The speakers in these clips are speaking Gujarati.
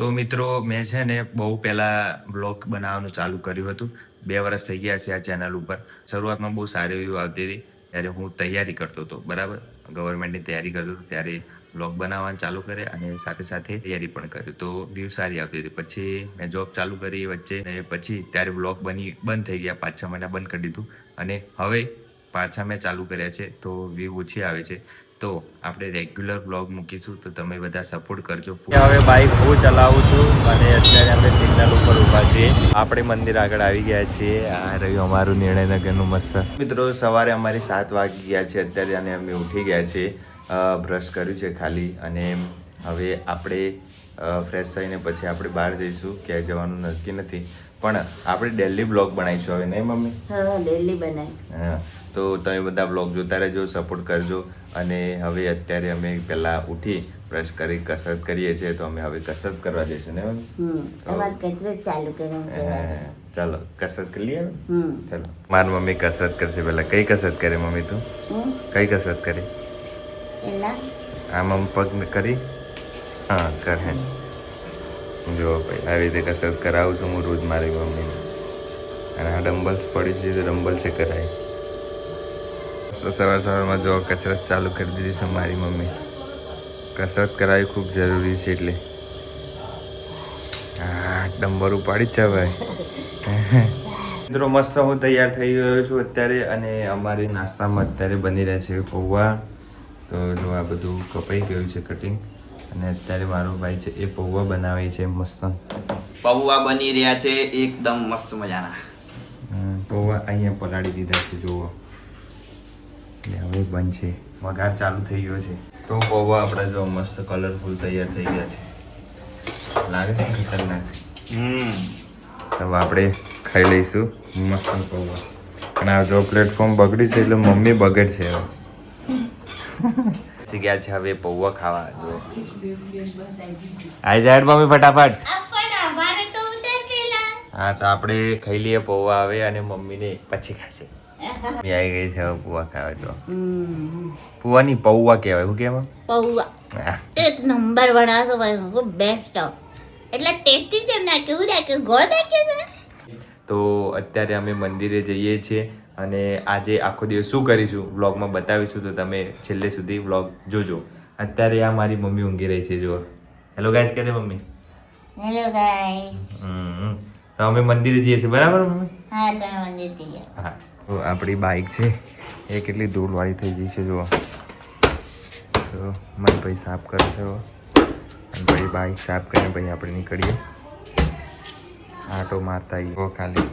તો મિત્રો મેં છે ને બહુ પહેલાં બ્લોગ બનાવવાનું ચાલુ કર્યું હતું. 2 વર્ષ થઈ ગયા છે આ ચેનલ ઉપર. શરૂઆતમાં બહુ સારી વ્યૂ આવતી હતી ત્યારે હું તૈયારી કરતો હતો, બરાબર. ગવર્મેન્ટની તૈયારી કરતો હતો ત્યારે બ્લોગ બનાવવાનું ચાલુ કરે અને સાથે સાથે તૈયારી પણ કર્યું તો વ્યૂ સારી આવતી હતી. પછી મેં જોબ ચાલુ કરી વચ્ચે અને પછી ત્યારે બ્લોગ બંધ થઈ ગયા. 5-6 મહિના બંધ કરી દીધું અને હવે પાછા મેં ચાલુ કર્યા છે તો વ્યૂ ઓછી આવે છે. તો આપણે રેગ્યુલર બ્લોગ મૂકીશું તો તમે બધા સપોર્ટ કરજો. હવે બાઇક હું ચલાવું છું અને અત્યારે અમે સિગ્નલ ઉપર ઊભા છીએ. આપણે મંદિર આગળ આવી ગયા છીએ. આ રહ્યું અમારું નિર્ણયનગરનું મસ્ત. મિત્રો સવારે અમારી 7 વાગી ગયા છે અત્યારે અને અમે ઉઠી ગયા છીએ. બ્રશ કર્યું છે ખાલી અને હવે આપણે ફ્રેશ થઈને પછી આપણે બહાર જઈશું. ક્યાંય જવાનું નક્કી નથી પણ આપણે ડેલી બ્લોગ બનાવીશું હવે, નહીં મમ્મી? હા, ડેલી બનાવી. હા, તો તમે બધા બ્લોગ જોતા રહેજો, સપોર્ટ કરજો. અને હવે અત્યારે અમે પહેલાં ઉઠી બ્રશ કરી કસરત કરીએ છીએ તો અમે હવે કસરત કરવા જઈશું ને મમ્મી? તમારે કસરત ચાલુ કરવાની. ચાલો કસરત કરી લઈએ. ચાલો મારી મમ્મી કસરત કરશે. પહેલાં કઈ કસરત કરે મમ્મી? તું કઈ કસરત કરી? આમ પગ કરી. હા કર. હે જો ભાઈ આવી રીતે કસરત કરાવું છું હું રોજ મારી મમ્મીને. અને આ ડમ્બલ્સ પડી છે તો ડમ્બલ્સે કરાય. સવારમાં જો કસરત ચાલુ કરી દીધી છે મારી મમ્મી. કસરત કરાવી ખૂબ જરૂરી છે એટલે હા ડમ્બર ઉપાડી જ છે ભાઈ. મિત્રો મસ્ત હું તૈયાર થઈ ગયો છું અત્યારે અને અમારી નાસ્તામાં અત્યારે બની રહ્યા છે પૌવા. તો જો આ બધું કપાઈ ગયું છે કટિંગ અને અત્યારે મારો ભાઈ છે એ પૌવા બનાવે છે. મસ્ત પૌવા બની રહ્યા છે એકદમ મસ્ત મજાના. પૌવા અહીંયા પલાળી દીધા છે જુઓ. હવે બનશે. વઘાર ચાલુ થઈ ગયો છે તો પૌવા આપણા જો મસ્ત કલરફુલ તૈયાર થઈ ગયા છે. લાગે છે ખતરનાક. હવે આપણે ખાઈ લઈશું મસ્ત પૌવા. અને આ જો પ્લેટફોર્મ બગડી છે એટલે મમ્મી બગડ છે હવે. ગયા છે હવે પૌવા ખાવા. જો આઈ જાય મમ્મી ફટાફટ. હા તો આપણે ખાઈ લઈએ પૌવા આવે અને મમ્મીને પછી ખાશે. આવી ગઈ છે હવે પૌવા ખાવા. જો પૌવાની પૌવા કહેવાય. શું કહેવાય? પૌવા એક નંબર બનાવશો ભાઈ, બેસ્ટ. એટલે ટેસ્ટી છે. નાખ્યું ગોળ નાખ્યું છે. તો અત્યારે અમે મંદિરે જઈએ છીએ અને આજે આખો દિવસ શું કરીશું વ્લોગમાં બતાવીશું તો તમે છેલ્લે સુધી વ્લોગ જોજો. અત્યારે આ મારી મમ્મી ઊંઘી રહી છે. જુઓ. હેલો ગાઈસ કહે દે મમ્મી. Hello guys. તો અમે મંદિરે જઈએ છીએ, બરાબર મમ્મી? હા, તમે મંદિર જઈએ. હા. તો આપણી બાઇક છે એ કેટલી ધૂળવાળી થઈ ગઈ છે જુઓ. તો મને ભાઈ સાફ કરે છે અને ભાઈ બાઇક સાફ કરીને ભાઈ આપણે નીકળીએ. આટો મારતા આવીએ ખાલી.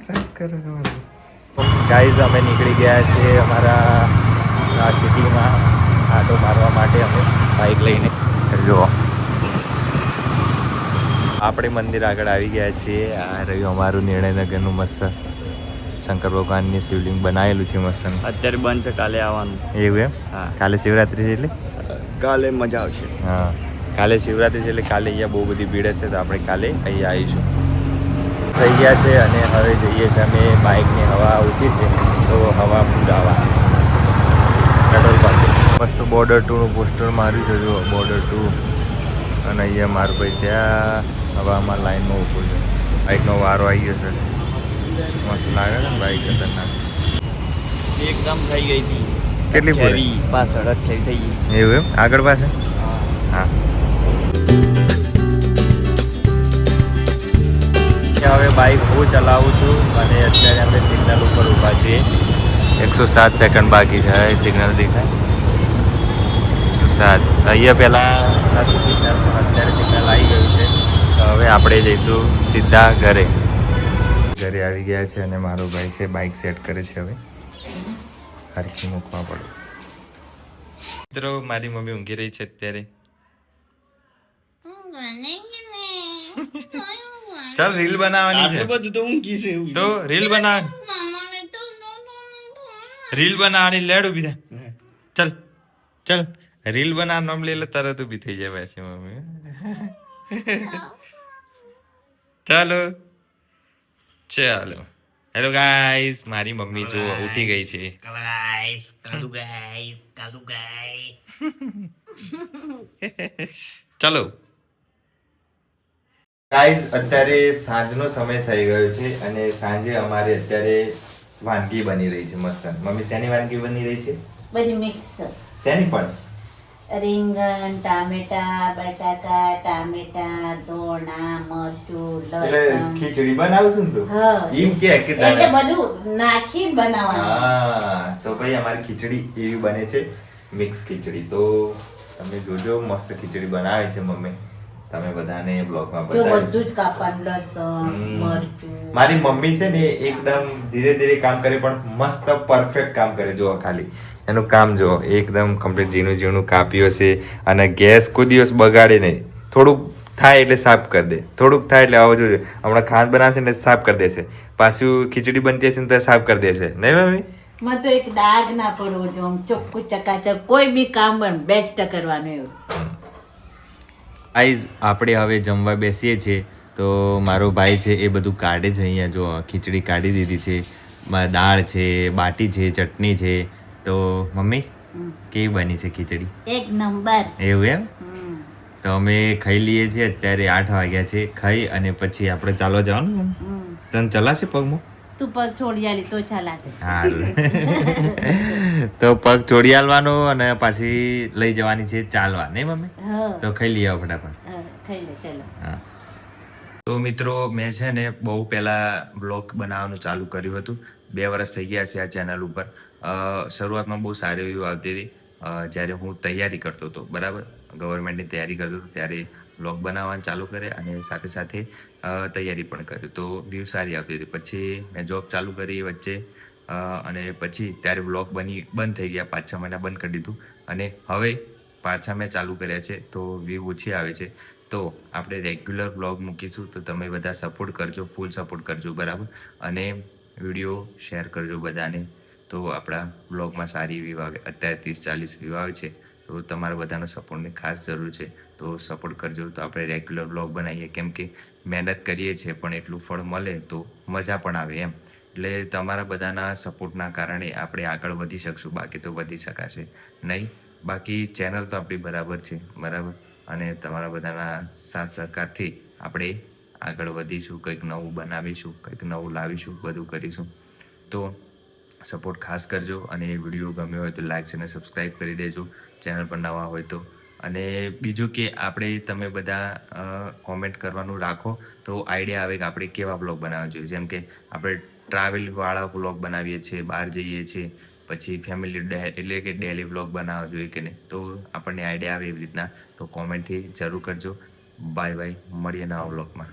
સાફ કરે ગાઈઝ. અમે નીકળી ગયા છીએ અમારા સિટીમાં આટો મારવા માટે. અમે બાઇક લઈને જુઓ આપણે મંદિર આગળ આવી ગયા છીએ. આ રહ્યું અમારું નિર્ણયનગરનું મસ્ત શંકર ભગવાનની શિવલિંગ બનાવેલું છે મસ્ત. અત્યારે બંધ છે, કાલે આવવાનું. એવું એમ? હા, કાલે શિવરાત્રી છે એટલે કાલે મજા આવશે. હા, કાલે શિવરાત્રી છે એટલે કાલે અહીંયા બહુ બધી ભીડ છે તો આપણે કાલે અહીંયા આવીશું. થઈ ગયા છે અને હવે જઈએ છીએ અમે. બાઇકની હવા ઓછી છે તો હવા ફૂલાવા પેટ્રોલ પંપ. મસ્ત બોર્ડર 2નું પોસ્ટર માર્યું છે જુઓ. બોર્ડર 2 અને અહીંયા મારું ભાઈ ત્યાં હવામાં લાઈનમાં ઊભો છે. બાઇકનો વારો આવી ગયો છે. મસ્ત લાગે છે ને બાઇક ખતરનાક. એકદમ થઈ ગઈ હતી. કેટલી પૂરી? પાછળ થઈ ગઈ. એવું એમ? આગળ પાસે? હા. હવે બાઇક હું ચલાવું છું અને અત્યારે અમે સિગ્નલ ઉપર ઊભા છીએ. 107 સેકન્ડ બાકી છે. સિગ્નલ દેખાય 107. અહીંયા પહેલાં નથી સિગ્નલ પણ અત્યારે સિગ્નલ આવી ગયું છે. તો હવે આપણે જઈશું સીધા ઘરે. ઘરે આવી ગયા છે અને મારો ભાઈ છે બાઇક સેટ કરે છે. હવે હરખી મૂકવા પડે. મિત્રો મારી મમ્મી ઊંઘી રહી છે અત્યારે. ચાલ રીલ બનાવવાની છે. બધું તો ઊંઘી છે. તો રીલ બનાવ. રીલ બનાવવાની લેડ ઉભી થાય. ચાલ ચાલ રીલ બનાવ નામ લે તરત ઊભી થઈ જાય પાછી મમ્મી. ચાલો ચાલો. હેલો ગાઈસ, મારી મમ્મી જો ઉઠી ગઈ છે. ચલો ગાઈઝ, અત્યારે સાંજનો સમય થઈ ગયો છે અને સાંજે અમારે અત્યારે વાનગી બની રહી છે મસ્ત. મમ્મી શેની વાનગી બની રહી છે? બધી મિક્સ શેની પણ? રીંગણ, ટામેટા, બટાકા, ટામેટા, ધોણા, મરચું, એટલે લસણ. ખીચડી બનાવશું ને તું? હા. એમ કે એટલે બધું નાખી બનાવવાનું. હા, તો ભાઈ અમારી ખીચડી એવી બને છે, મિક્સ ખીચડી. તો તમે જોજો, મસ્ત ખીચડી બનાવે છે મમ્મી. તમે બધાને બ્લોગમાં જો બતાવીશું. બધું જ કાપવાનું, લસણ, મરચું. મારી મમ્મી છે ને એકદમ ધીરે ધીરે કામ કરે પણ મસ્ત પરફેક્ટ કામ કરે. જો ખાલી એનું કામ જો એકદમ કમ્પ્લીટ ઝીણું ઝીણું કાપ્યું હશે અને ગેસ કોઈ દિવસ બગાડે નહીં. થોડુંક થાય એટલે સાફ કરી દે, થોડુંક થાય એટલે આવો જોજો. હમણાં ખાંડ બનાવશે ને સાફ કરી દેશે, પાછું ખીચડી બનતી હશે ને તો સાફ કરી દેશે, નહીં મમ્મી? મને તો એક ડાઘ ના પડવો જો, આમ ચોખ્ખું ચકાચક કોઈ બી કામ પણ બેસ્ટ કરવાનું એવું. આઈઝ આપણે હવે જમવા બેસીએ છીએ તો મારો ભાઈ છે એ બધું કાઢે છે. અહીંયા જો ખીચડી કાઢી દીધી છે, દાળ છે, બાટી છે, ચટણી છે. તો મમ્મી કેવી બની છે ખીચડી? એક નંબર. એવું એમ? તો અમે ખાઈ લઈએ છીએ. અત્યારે 8 વાગ્યા છે. ખાઈ અને પછી આપણે ચાલવા જવાનું. તને ચલાશે પગમાં? તું પગ છોડી આલી તો ચાલાશે. હારું. તો પગ છોડી આલવાનો અને પાછી લઈ જવાની છે ચાલવા, નહીં મમ્મી? હા. તો ખાઈ લઈએ ફટાફટ. ખાઈ લે ચલો. હા. તો મિત્રો, મેં છે ને બહુ પહેલા બ્લોગ બનાવવાનું ચાલુ કર્યું હતું. 2 વર્ષ થઈ ગયા છે આ ચેનલ ઉપર. શરૂઆતમાં બહુ સારી એવી આવતી હતી. જ્યારે હું તૈયારી કરતો હતો, બરાબર, ગવર્મેન્ટની તૈયારી કરતો હતો ત્યારે બ્લોગ બનાવવાનું ચાલુ કરે અને સાથે સાથે તૈયારી પણ કર્યું તો વ્યૂ સારી આવતી હતી. પછી મેં જોબ ચાલુ કરી વચ્ચે અને પછી ત્યારે બ્લોગ બંધ થઈ ગયા. 5-6 મહિના બંધ કરી દીધું અને હવે પાછા મેં ચાલુ કર્યા છે તો વ્યૂ ઓછી આવે છે. તો આપણે રેગ્યુલર બ્લોગ મૂકીશું તો તમે બધા સપોર્ટ કરજો, ફૂલ સપોર્ટ કરજો, બરાબર, અને વિડીયો શેર કરજો બધાને. તો આપણા બ્લોગમાં સારી વ્યૂ આવે. અત્યારે 30-40 વ્યૂ આવે છે તો તમારા બધાનો સપોર્ટની ખાસ જરૂર છે. તો સપોર્ટ કરજો તો આપણે રેગ્યુલર બ્લોગ બનાવીએ, કેમ કે મહેનત કરીએ છીએ પણ એટલું ફળ મળે તો મજા પણ આવે એમ. એટલે તમારા બધાના સપોર્ટના કારણે આપણે આગળ વધી શકશું, બાકી તો વધી શકાશે નહીં. બાકી ચેનલ તો આપણી બરાબર છે, બરાબર, અને તમારા બધાના સાથ સહકારથી આપણે આગળ વધીશું, કંઈક નવું બનાવીશું, કંઈક નવું લાવીશું, બધું કરીશું. તો સપોર્ટ ખાસ કરજો અને વિડીયો ગમ્યો હોય તો લાઈક અને સબસ્ક્રાઈબ કરી દેજો, ચેનલ પર નવા હોય તો. અને બીજું કે આપણે તમે બધા કોમેન્ટ કરવાનું રાખો તો આઈડિયા આવે કે આપણે કેવા બ્લોગ બનાવવા જોઈએ. જેમ કે આપણે ટ્રાવેલવાળા બ્લોગ બનાવીએ છીએ, બહાર જઈએ છીએ, પછી ફેમિલી એટલે કે ડેલી બ્લોગ બનાવવા જોઈએ કે નહીં, તો આપણને આઈડિયા આવે એવી રીતના. તો કોમેન્ટથી જરૂર કરજો. બાય બાય, મળીએ નવા બ્લોગમાં.